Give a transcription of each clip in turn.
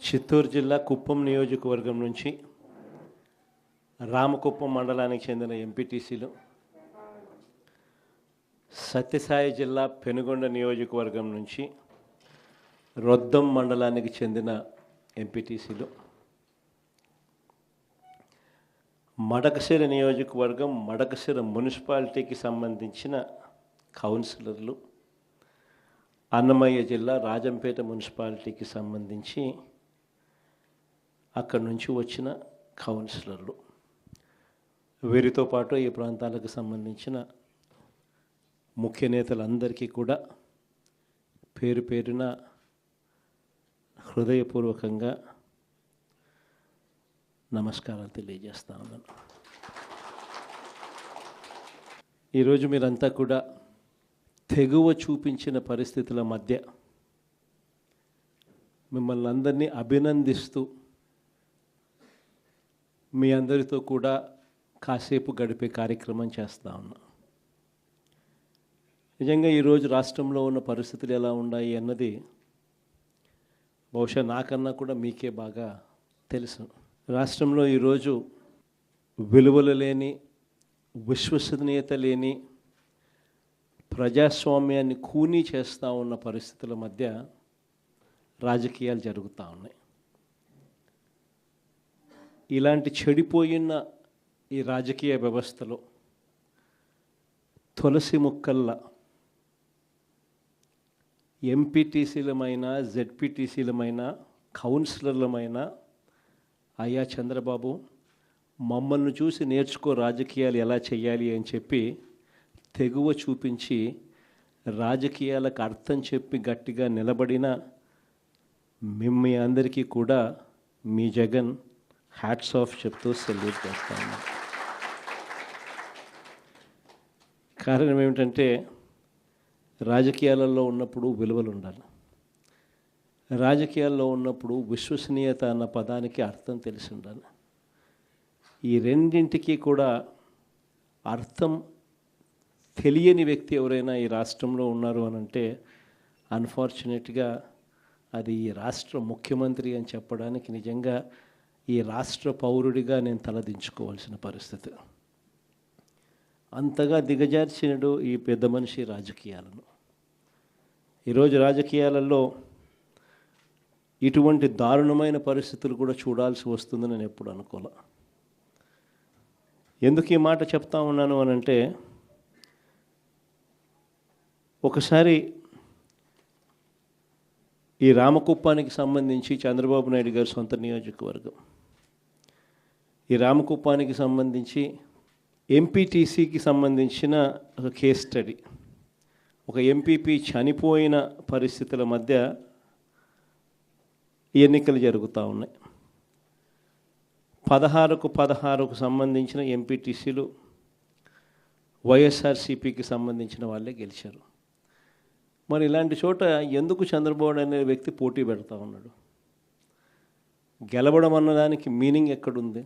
చిత్తూరు జిల్లా కుప్పం నియోజకవర్గం నుంచి రామకుప్పం మండలానికి చెందిన ఎంపీటీసీలు, సత్యసాయి జిల్లా పెనుగొండ నియోజకవర్గం నుంచి రొద్దం మండలానికి చెందిన ఎంపీటీసీలు, మడకశిర నియోజకవర్గం మడకశిర మున్సిపాలిటీకి సంబంధించిన కౌన్సిలర్లు, అన్నమయ్య జిల్లా రాజంపేట మున్సిపాలిటీకి సంబంధించి అక్కడి నుంచి వచ్చిన కౌన్సిలర్లు, వీరితో పాటు ఈ ప్రాంతాలకు సంబంధించిన ముఖ్య నేతలందరికీ కూడా పేరు పేరున హృదయపూర్వకంగా నమస్కారాలు తెలియజేస్తా ఉన్నాను. ఈరోజు మీరంతా కూడా తెగువ చూపించిన పరిస్థితుల మధ్య మిమ్మల్ని అందరినీ అభినందిస్తూ మీ అందరితో కూడా కాసేపు గడిపే కార్యక్రమం చేస్తూ ఉన్నా. నిజంగా ఈరోజు రాష్ట్రంలో ఉన్న పరిస్థితులు ఎలా ఉన్నాయి అన్నది బహుశా నాకన్నా కూడా మీకే బాగా తెలుసు. రాష్ట్రంలో ఈరోజు విలువలు లేని, విశ్వసనీయత లేని, ప్రజాస్వామ్యాన్ని కూనీ చేస్తూ ఉన్న పరిస్థితుల మధ్య రాజకీయాలు జరుగుతూ ఉన్నాయి. ఇలాంటి చెడిపోయిన ఈ రాజకీయ వ్యవస్థలో తులసి మొక్కల్లా ఎంపీటీసీలమైన, జెడ్పీటీసీలమైన, కౌన్సిలర్లమైన అయ్యా చంద్రబాబు మమ్మల్ని చూసి నేర్చుకో రాజకీయాలు ఎలా చేయాలి అని చెప్పి తెగువ చూపించి రాజకీయాలకు అర్థం చెప్పి గట్టిగా నిలబడిన మీ అందరికీ కూడా మీ జగన్ హ్యాట్స్ ఆఫ్ చెప్తూ సెల్యూట్ చేస్తా ఉన్నాను. కారణం ఏమిటంటే రాజకీయాలలో ఉన్నప్పుడు విలువలు ఉండాలి. రాజకీయాల్లో ఉన్నప్పుడు విశ్వసనీయత అన్న పదానికి అర్థం తెలిసి ఉండాలి. ఈ రెండింటికి కూడా అర్థం తెలియని వ్యక్తి ఎవరైనా ఈ రాష్ట్రంలో ఉన్నారు అని అంటే అన్ఫార్చునేట్గా అది ఈ రాష్ట్ర ముఖ్యమంత్రి అని చెప్పడానికి నిజంగా ఈ రాష్ట్ర పౌరుడిగా నేను తలదించుకోవాల్సిన పరిస్థితి. అంతగా దిగజార్చినడు ఈ పెద్ద మనిషి రాజకీయాలను. ఈరోజు రాజకీయాలలో ఇటువంటి దారుణమైన పరిస్థితులు కూడా చూడాల్సి వస్తుందని నేను ఎప్పుడు అనుకోలే. ఎందుకు ఈ మాట చెప్తా ఉన్నాను అని అంటే, ఒకసారి ఈ రామకుప్పానికి సంబంధించి చంద్రబాబు నాయుడు గారి సొంత నియోజకవర్గం, ఈ రామకుప్పానికి సంబంధించి ఎంపీటీసీకి సంబంధించిన ఒక కేస్ స్టడీ, ఒక ఎంపీపీ చనిపోయిన పరిస్థితుల మధ్య ఎన్నికలు జరుగుతూ ఉన్నాయి. 16కు సంబంధించిన ఎంపీటీసీలు వైఎస్ఆర్సీపీకి సంబంధించిన వాళ్ళే గెలిచారు. మరి ఇలాంటి చోట ఎందుకు చంద్రబాబు అనే వ్యక్తి పోటీ పెడతా ఉన్నాడు? గెలవడం అన్నదానికి మీనింగ్ ఎక్కడుంది?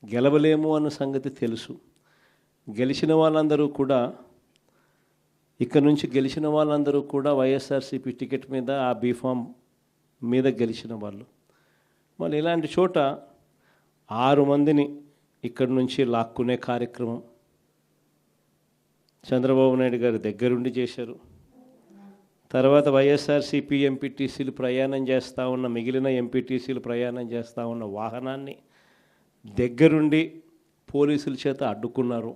గెలవలేము అన్న సంగతి తెలుసు. గెలిచిన వాళ్ళందరూ కూడా, ఇక్కడ నుంచి గెలిచిన వాళ్ళందరూ కూడా వైఎస్ఆర్సీపీ టికెట్ మీద, ఆ బీఫామ్ మీద గెలిచిన వాళ్ళు. మరి ఇలాంటి చోట 6 మందిని ఇక్కడి నుంచి లాక్కునే కార్యక్రమం చంద్రబాబు నాయుడు గారి దగ్గరుండి చేశారు. తర్వాత వైఎస్ఆర్సీపీ ఎంపీటీసీలు ప్రయాణం చేస్తూ ఉన్న, మిగిలిన ఎంపీటీసీలు ప్రయాణం చేస్తూ ఉన్న వాహనాన్ని దగ్గరుండి పోలీసుల చేత అడ్డుకున్నారు.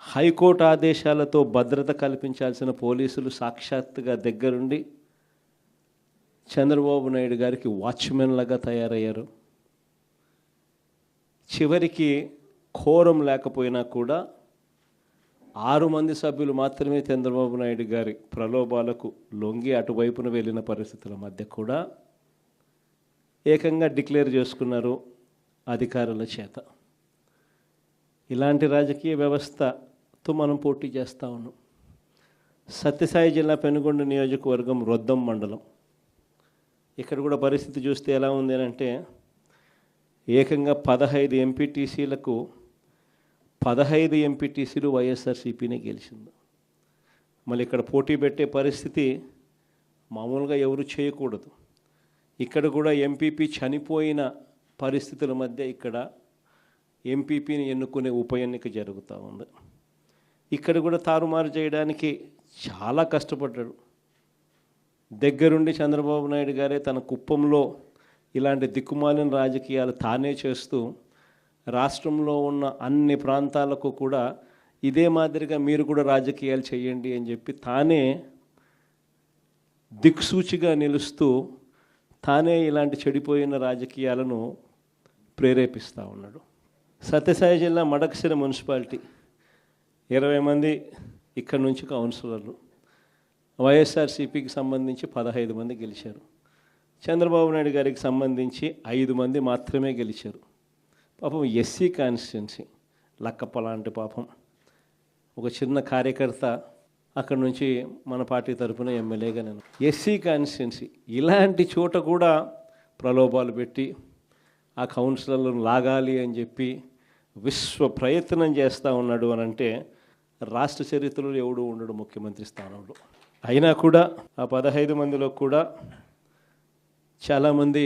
హైకోర్టు ఆదేశాలతో భద్రత కల్పించాల్సిన పోలీసులు సాక్షాత్తుగా దగ్గరుండి చంద్రబాబు నాయుడు గారికి వాచ్మెన్ లాగా తయారయ్యారు. చివరికి కోరం లేకపోయినా కూడా 6 మంది సభ్యులు మాత్రమే చంద్రబాబు నాయుడు గారి ప్రలోభాలకు లొంగి అటువైపున వెళ్ళిన పరిస్థితుల మధ్య కూడా ఏకంగా డిక్లేర్ చేసుకున్నారు అధికారుల చేత. ఇలాంటి రాజకీయ వ్యవస్థతో మనం పోటీ చేస్తూ ఉన్నాం. సత్యసాయి జిల్లా పెనుగొండ నియోజకవర్గం రొద్దం మండలం, ఇక్కడ కూడా పరిస్థితి చూస్తే ఎలా ఉంది అని అంటే, ఏకంగా 15 ఎంపీటీసీలకు 15 ఎంపీటీసీలు వైఎస్ఆర్సీపీనే గెలిచింది. మళ్ళీ ఇక్కడ పోటీ పెట్టే పరిస్థితి మామూలుగా ఎవరు చేయకూడదు. ఇక్కడ కూడా ఎంపీపీ చనిపోయిన పరిస్థితుల మధ్య ఇక్కడ ఎంపీపీని ఎన్నుకునే ఉప ఎన్నిక జరుగుతూ ఉంది. ఇక్కడ కూడా తారుమారు చేయడానికి చాలా కష్టపడ్డాడు. దగ్గరుండి చంద్రబాబు నాయుడు గారే తన కుప్పంలో ఇలాంటి దిక్కుమాలిన రాజకీయాలు తానే చేస్తూ రాష్ట్రంలో ఉన్న అన్ని ప్రాంతాలకు కూడా ఇదే మాదిరిగా మీరు కూడా రాజకీయాలు చేయండి అని చెప్పి తానే దిక్సూచిగా నిలుస్తూ తానే ఇలాంటి చెడిపోయిన రాజకీయాలను ప్రేరేపిస్తూ ఉన్నాడు. సత్యసాయి జిల్లా మడకశిర మున్సిపాలిటీ 20 మంది ఇక్కడ నుంచి కౌన్సిలర్లు, వైఎస్ఆర్సీపీకి సంబంధించి 15 మంది గెలిచారు. చంద్రబాబు నాయుడు గారికి సంబంధించి 5 మంది మాత్రమే గెలిచారు. పాపం ఎస్సీ కాన్స్టిట్యున్సీ లక్కప్ప లాంటి పాపం ఒక చిన్న కార్యకర్త అక్కడ నుంచి మన పార్టీ తరఫున ఎమ్మెల్యేగా నేను ఎస్సీ కాన్స్టిట్యున్సీ ఇలాంటి చోట కూడా ప్రలోభాలు పెట్టి ఆ కౌన్సిలర్లను లాగాలి అని చెప్పి విశ్వ ప్రయత్నం చేస్తూ ఉన్నాడు అని అంటే రాష్ట్ర చరిత్రలో ఎవడు ఉండడు ముఖ్యమంత్రి స్థానంలో. అయినా కూడా ఆ 15 మందిలో కూడా చాలామంది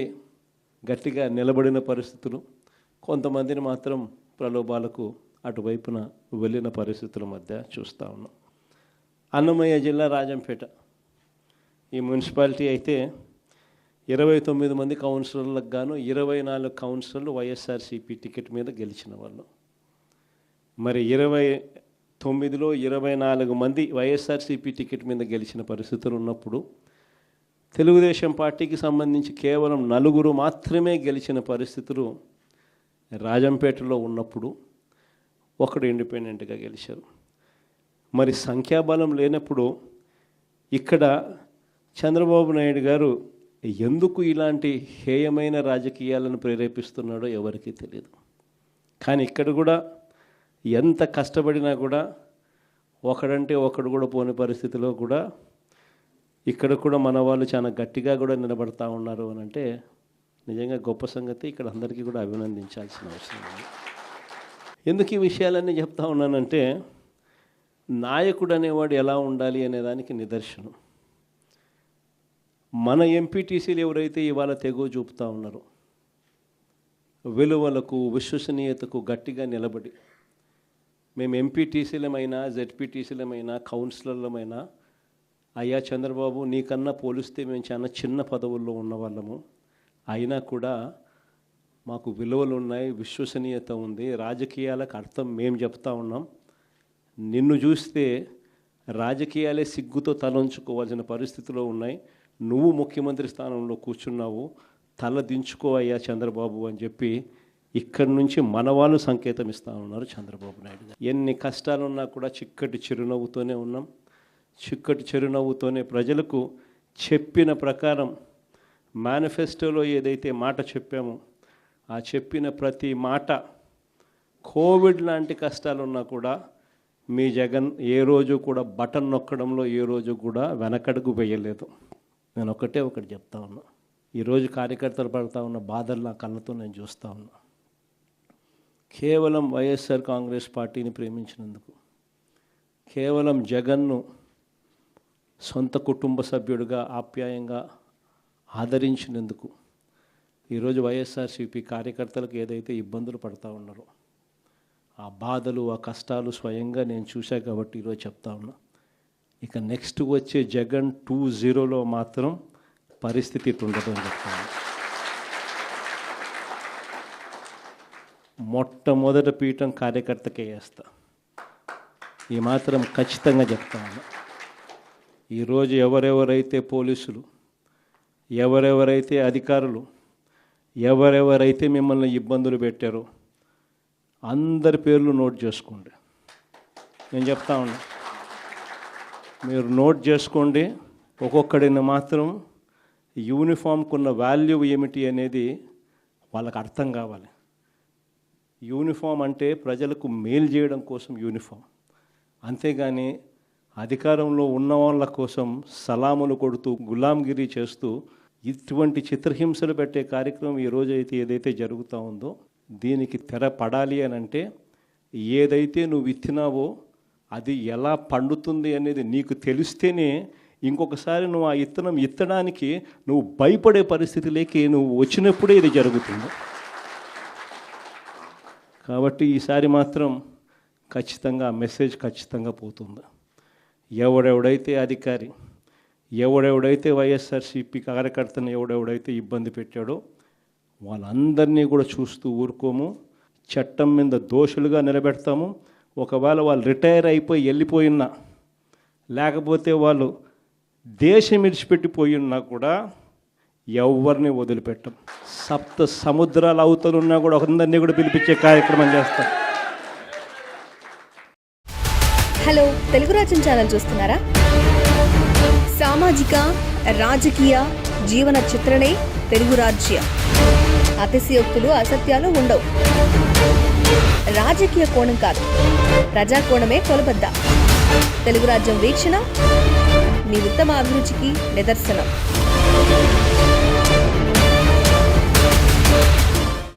గట్టిగా నిలబడిన పరిస్థితులు, కొంతమందిని మాత్రం ప్రలోభాలకు అటువైపున వెళ్ళిన పరిస్థితుల మధ్య చూస్తూ ఉన్నాం. అన్నమయ్య జిల్లా రాజంపేట ఈ మున్సిపాలిటీ అయితే 29 మంది కౌన్సిలర్లకు గాను 24 కౌన్సిలర్లు వైఎస్ఆర్సీపీ టికెట్ మీద గెలిచిన వాళ్ళు. మరి 29లో 24 మంది వైఎస్ఆర్సీపీ టికెట్ మీద గెలిచిన పరిస్థితులు ఉన్నప్పుడు తెలుగుదేశం పార్టీకి సంబంధించి కేవలం 4 మాత్రమే గెలిచిన పరిస్థితులు రాజంపేటలో ఉన్నప్పుడు ఒకడు ఇండిపెండెంట్గా గెలిచారు. మరి సంఖ్యాబలం లేనప్పుడు ఇక్కడ చంద్రబాబు నాయుడు గారు ఎందుకు ఇలాంటి హేయమైన రాజకీయాలను ప్రేరేపిస్తున్నాడో ఎవరికీ తెలియదు. కానీ ఇక్కడ కూడా ఎంత కష్టపడినా కూడా ఒకడంటే ఒకడు కూడా పోని పరిస్థితిలో కూడా ఇక్కడ కూడా మన వాళ్ళు చాలా గట్టిగా కూడా నిలబడతా ఉన్నారు అని అంటే నిజంగా గొప్ప సంగతి. ఇక్కడ అందరికీ కూడా అభినందించాల్సిన అవసరం ఉంది. ఎందుకు ఈ విషయాలన్నీ చెప్తా ఉన్నానంటే నాయకుడు అనేవాడు ఎలా ఉండాలి అనేదానికి నిదర్శనం. మన ఎంపీటీసీలు ఎవరైతే ఇవాళ తెగో చూపుతూ ఉన్నారో విలువలకు విశ్వసనీయతకు గట్టిగా నిలబడి మేము ఎంపీటీసీలమైనా జెడ్పీటీసీలమైనా కౌన్సిలర్లమైనా అయ్యా చంద్రబాబు నీకన్నా పోలిస్తే మేము చాలా చిన్న పదవుల్లో ఉన్నవాళ్ళము, అయినా కూడా మాకు విలువలు ఉన్నాయి, విశ్వసనీయత ఉంది, రాజకీయాలకు అర్థం మేము చెప్తా ఉన్నాం, నిన్ను చూస్తే రాజకీయాలే సిగ్గుతో తలంచుకోవాల్సిన పరిస్థితిలో ఉన్నాయి, నువ్వు ముఖ్యమంత్రి స్థానంలో కూర్చున్నావు, తల దించుకో అయ్యా చంద్రబాబు అని చెప్పి ఇక్కడి నుంచి మన వాళ్ళు సంకేతం ఇస్తూ ఉన్నారు చంద్రబాబు నాయుడు గారు. ఎన్ని కష్టాలున్నా కూడా చిక్కటి చిరునవ్వుతోనే ఉన్నాం. చిక్కటి చిరునవ్వుతోనే ప్రజలకు చెప్పిన ప్రకారం మేనిఫెస్టోలో ఏదైతే మాట చెప్పామో ఆ చెప్పిన ప్రతి మాట కోవిడ్ లాంటి కష్టాలున్నా కూడా మీ జగన్ ఏ రోజు కూడా బటన్ నొక్కడంలో ఏ రోజు కూడా వెనకడుగు వేయలేదు. నేను ఒకటి చెప్తా ఉన్నా, ఈరోజు కార్యకర్తలు పడుతూ ఉన్న బాధలు నా కళ్ళతో నేను చూస్తూ ఉన్నా. కేవలం వైఎస్ఆర్ కాంగ్రెస్ పార్టీని ప్రేమించినందుకు, కేవలం జగన్ను సొంత కుటుంబ సభ్యుడిగా ఆప్యాయంగా ఆదరించినందుకు ఈరోజు వైఎస్ఆర్సీపీ కార్యకర్తలకు ఏదైతే ఇబ్బందులు పడుతూ ఉన్నారో ఆ బాధలు ఆ కష్టాలు స్వయంగా నేను చూశా కాబట్టి ఈరోజు చెప్తా ఉన్నా. ఇక నెక్స్ట్ వచ్చే జగన్ 2.0లో మాత్రం పరిస్థితి ఇటుండదు అని చెప్తాను. మొట్టమొదట పీఠం కార్యకర్తకే వేస్తా, ఈ మాత్రం ఖచ్చితంగా చెప్తా ఉన్నా. ఈరోజు ఎవరెవరైతే పోలీసులు, ఎవరెవరైతే అధికారులు, ఎవరెవరైతే మిమ్మల్ని ఇబ్బందులు పెట్టారో అందరి పేర్లు నోట్ చేసుకోండి. నేను చెప్తా ఉన్నా, మీరు నోట్ చేసుకోండి. ఒక్కొక్కడిని మాత్రం యూనిఫామ్కు ఉన్న వాల్యూ ఏమిటి అనేది వాళ్ళకి అర్థం కావాలి. యూనిఫామ్ అంటే ప్రజలకు మేలు చేయడం కోసం యూనిఫామ్, అంతేగాని అధికారంలో ఉన్న వాళ్ళ కోసం సలాములు కొడుతూ గులాంగిరి చేస్తూ ఇటువంటి చిత్రహింసలు పెట్టే కార్యక్రమం ఈరోజు అయితే ఏదైతే జరుగుతూ ఉందో దీనికి తెర పడాలి అని అంటే ఏదైతే నువ్వు విత్తినావో అది ఎలా పండుతుంది అనేది నీకు తెలిస్తేనే ఇంకొకసారి నువ్వు ఆ విత్తనం ఎత్తడానికి నువ్వు భయపడే పరిస్థితిలోకి నువ్వు వచ్చినప్పుడే ఇది జరుగుతుంది. కాబట్టి ఈసారి మాత్రం ఖచ్చితంగా ఆ మెసేజ్ ఖచ్చితంగా పోతుంది. ఎవడెవడైతే అధికారి, ఎవడెవడైతే వైఎస్ఆర్సీపీ కార్యకర్తను ఎవడెవడైతే ఇబ్బంది పెట్టాడో వాళ్ళందరినీ కూడా చూస్తూ ఊరుకోము. చట్టం మీద దోషులుగా నిలబెడతాము. ఒకవేళ వాళ్ళు రిటైర్ అయిపోయి వెళ్ళిపోయినా, లేకపోతే వాళ్ళు దేశం విడిచిపెట్టిపోయి ఉన్నా కూడా ఎవరిని వదిలిపెట్టం. 7 సముద్రాల అవతలున్నా కూడా అందరినీ కూడా పిలిపించే కార్యక్రమం చేస్తాం. హలో, తెలుగు రాజ్యం ఛానల్ చూస్తున్నారా? సామాజిక, రాజకీయ, జీవన చిత్రణే తెలుగు రాజ్యం. అతిశయోక్తులు, అసత్యాలు ఉండవు. రాజకీయ కోణం కాదు, ప్రజా కోణమే కొలబద్ద. తెలుగు రాజ్యం వీక్షణ మీ ఉత్తమ అభిరుచికి నిదర్శనం.